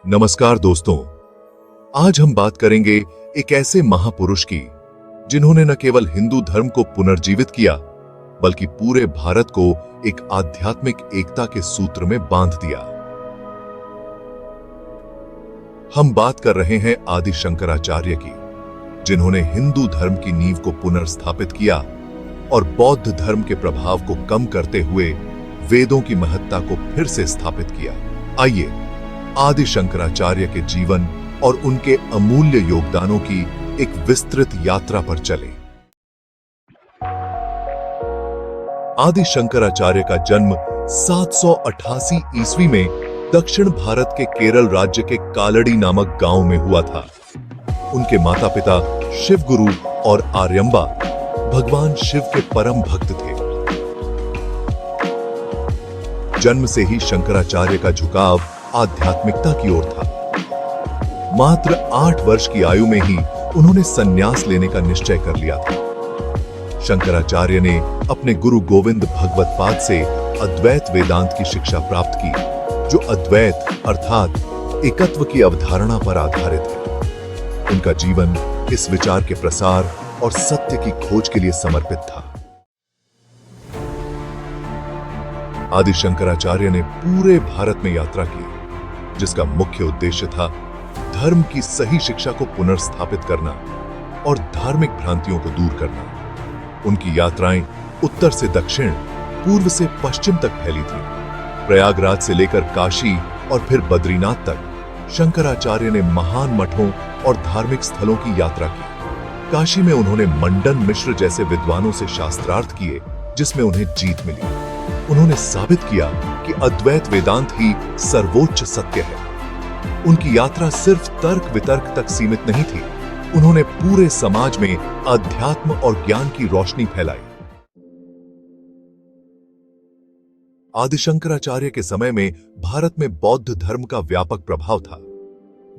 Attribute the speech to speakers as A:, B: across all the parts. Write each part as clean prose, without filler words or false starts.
A: नमस्कार दोस्तों, आज हम बात करेंगे एक ऐसे महापुरुष की जिन्होंने न केवल हिंदू धर्म को पुनर्जीवित किया बल्कि पूरे भारत को एक आध्यात्मिक एकता के सूत्र में बांध दिया। हम बात कर रहे हैं आदि शंकराचार्य की, जिन्होंने हिंदू धर्म की नींव को पुनर्स्थापित किया और बौद्ध धर्म के प्रभाव को कम करते हुए वेदों की महत्ता को फिर से स्थापित किया। आइए आदि शंकराचार्य के जीवन और उनके अमूल्य योगदानों की एक विस्तृत यात्रा पर चलें। आदि शंकराचार्य का जन्म 788 ईस्वी में दक्षिण भारत के केरल राज्य के कालड़ी नामक गांव में हुआ था। उनके माता पिता शिवगुरु और आर्यम्बा भगवान शिव के परम भक्त थे। जन्म से ही शंकराचार्य का झुकाव आध्यात्मिकता की ओर था। मात्र 8 वर्ष की आयु में ही उन्होंने संन्यास लेने का निश्चय कर लिया था। शंकराचार्य ने अपने गुरु गोविंद भगवत पाद से अद्वैत वेदांत की शिक्षा प्राप्त की, जो अद्वैत अर्थात एकत्व की अवधारणा पर आधारित है। उनका जीवन इस विचार के प्रसार और सत्य की खोज के लिए समर्पित था। आदि शंकराचार्य ने पूरे भारत में यात्रा की, जिसका मुख्य उद्देश्य था धर्म की सही शिक्षा को पुनर्स्थापित करना और धार्मिक भ्रांतियों को दूर करना। उनकी यात्राएं उत्तर से दक्षिण, पूर्व से पश्चिम तक फैली थी। प्रयागराज से लेकर काशी और फिर बद्रीनाथ तक शंकराचार्य ने महान मठों और धार्मिक स्थलों की यात्रा की। काशी में उन्होंने मंडन मिश्र जैसे विद्वानों से शास्त्रार्थ किए, जिसमें उन्हें जीत मिली। उन्होंने साबित किया कि अद्वैत वेदांत ही सर्वोच्च सत्य है। उनकी यात्रा सिर्फ तर्क वितर्क तक सीमित नहीं थी। उन्होंने पूरे समाज में अध्यात्म और ज्ञान की रोशनी फैलाई। आदि शंकराचार्य के समय में भारत में बौद्ध धर्म का व्यापक प्रभाव था।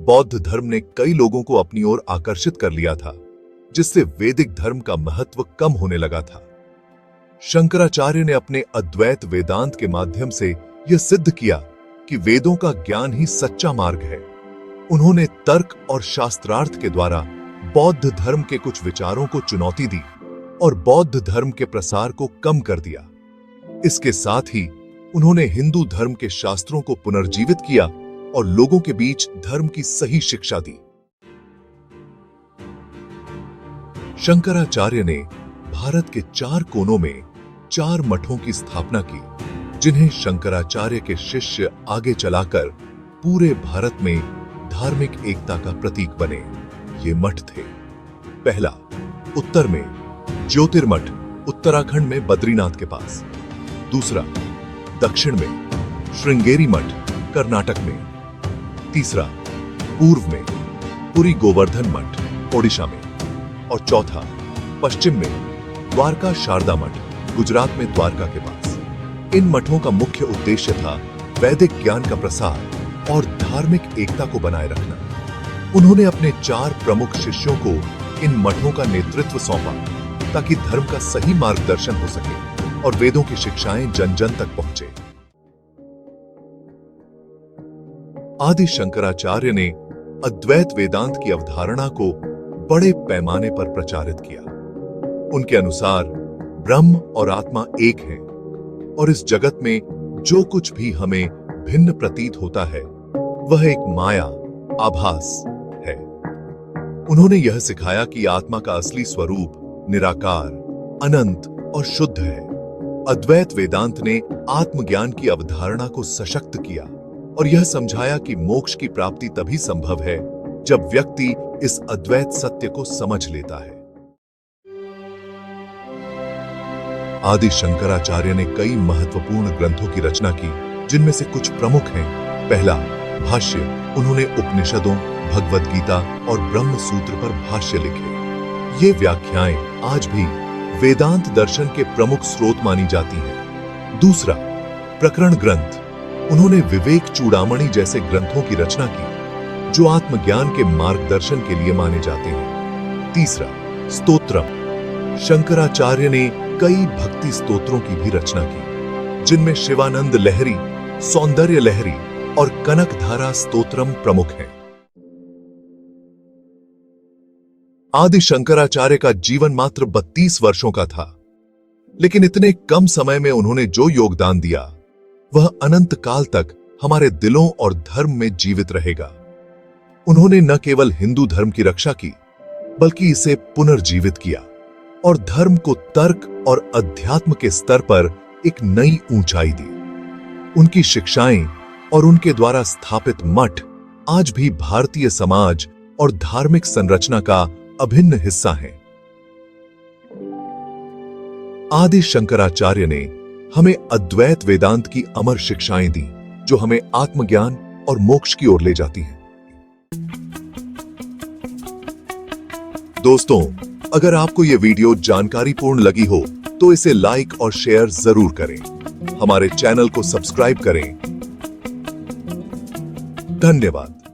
A: बौद्ध धर्म ने कई लोगों को अपनी ओर आकर्षित कर लिया था, जिससे वैदिक धर्म का महत्व कम होने लगा था। शंकराचार्य ने अपने अद्वैत वेदांत के माध्यम से यह सिद्ध किया कि वेदों का ज्ञान ही सच्चा मार्ग है। उन्होंने तर्क और शास्त्रार्थ के द्वारा बौद्ध धर्म के कुछ विचारों को चुनौती दी और बौद्ध धर्म के प्रसार को कम कर दिया। इसके साथ ही उन्होंने हिंदू धर्म के शास्त्रों को पुनर्जीवित किया और लोगों के बीच धर्म की सही शिक्षा दी। शंकराचार्य ने भारत के 4 कोनों में 4 मठों की स्थापना की, जिन्हें शंकराचार्य के शिष्य आगे चलाकर पूरे भारत में धार्मिक एकता का प्रतीक बने। ये मठ थे: पहला, उत्तर में ज्योतिर्मठ, उत्तराखंड में बद्रीनाथ के पास। दूसरा, दक्षिण में श्रृंगेरी मठ, कर्नाटक में। तीसरा, पूर्व में पुरी गोवर्धन मठ, ओडिशा में। और चौथा, पश्चिम में द्वारका शारदा मठ, गुजरात में द्वारका के पास। इन मठों का मुख्य उद्देश्य था वैदिक ज्ञान का प्रसार और धार्मिक एकता को बनाए रखना। उन्होंने अपने 4 प्रमुख शिष्यों को इन मठों का नेतृत्व सौंपा, ताकि धर्म का सही मार्गदर्शन हो सके और वेदों की शिक्षाएं जन जन तक पहुंचे। आदि शंकराचार्य ने अद्वैत वेदांत की अवधारणा को बड़े पैमाने पर प्रचारित किया। उनके अनुसार ब्रह्म और आत्मा एक हैं और इस जगत में जो कुछ भी हमें भिन्न प्रतीत होता है वह एक माया, आभास है। उन्होंने यह सिखाया कि आत्मा का असली स्वरूप निराकार, अनंत और शुद्ध है। अद्वैत वेदांत ने आत्मज्ञान की अवधारणा को सशक्त किया और यह समझाया कि मोक्ष की प्राप्ति तभी संभव है जब व्यक्ति इस अद्वैत सत्य को समझ लेता है। आदि शंकराचार्य ने कई महत्वपूर्ण ग्रंथों की रचना की, जिनमें से कुछ प्रमुख हैं। पहला, भाष्य। उन्होंने उपनिषदों, भगवद गीता और ब्रह्म सूत्र पर भाष्य लिखे। ये व्याख्याएं आज भी वेदांत दर्शन के प्रमुख स्रोत मानी जाती हैं। दूसरा, प्रकरण ग्रंथ। उन्होंने विवेक चूड़ामणि जैसे ग्रंथों की रचना की, जो आत्मज्ञान के मार्गदर्शन के लिए माने जाते हैं। तीसरा, स्तोत्रम। शंकराचार्य ने कई भक्ति स्तोत्रों की भी रचना की, जिनमें शिवानंद लहरी, सौंदर्य लहरी और कनकधारा स्तोत्रम प्रमुख हैं। आदि शंकराचार्य का जीवन मात्र 32 वर्षों का था, लेकिन इतने कम समय में उन्होंने जो योगदान दिया वह अनंत काल तक हमारे दिलों और धर्म में जीवित रहेगा। उन्होंने न केवल हिंदू धर्म की रक्षा की, बल्कि इसे पुनर्जीवित किया और धर्म को तर्क और अध्यात्म के स्तर पर एक नई ऊंचाई दी। उनकी शिक्षाएं और उनके द्वारा स्थापित मठ आज भी भारतीय समाज और धार्मिक संरचना का अभिन्न हिस्सा हैं। आदि शंकराचार्य ने हमें अद्वैत वेदांत की अमर शिक्षाएं दी, जो हमें आत्मज्ञान और मोक्ष की ओर ले जाती हैं। दोस्तों, अगर आपको यह वीडियो जानकारीपूर्ण लगी हो तो इसे लाइक और शेयर जरूर करें। हमारे चैनल को सब्सक्राइब करें। धन्यवाद।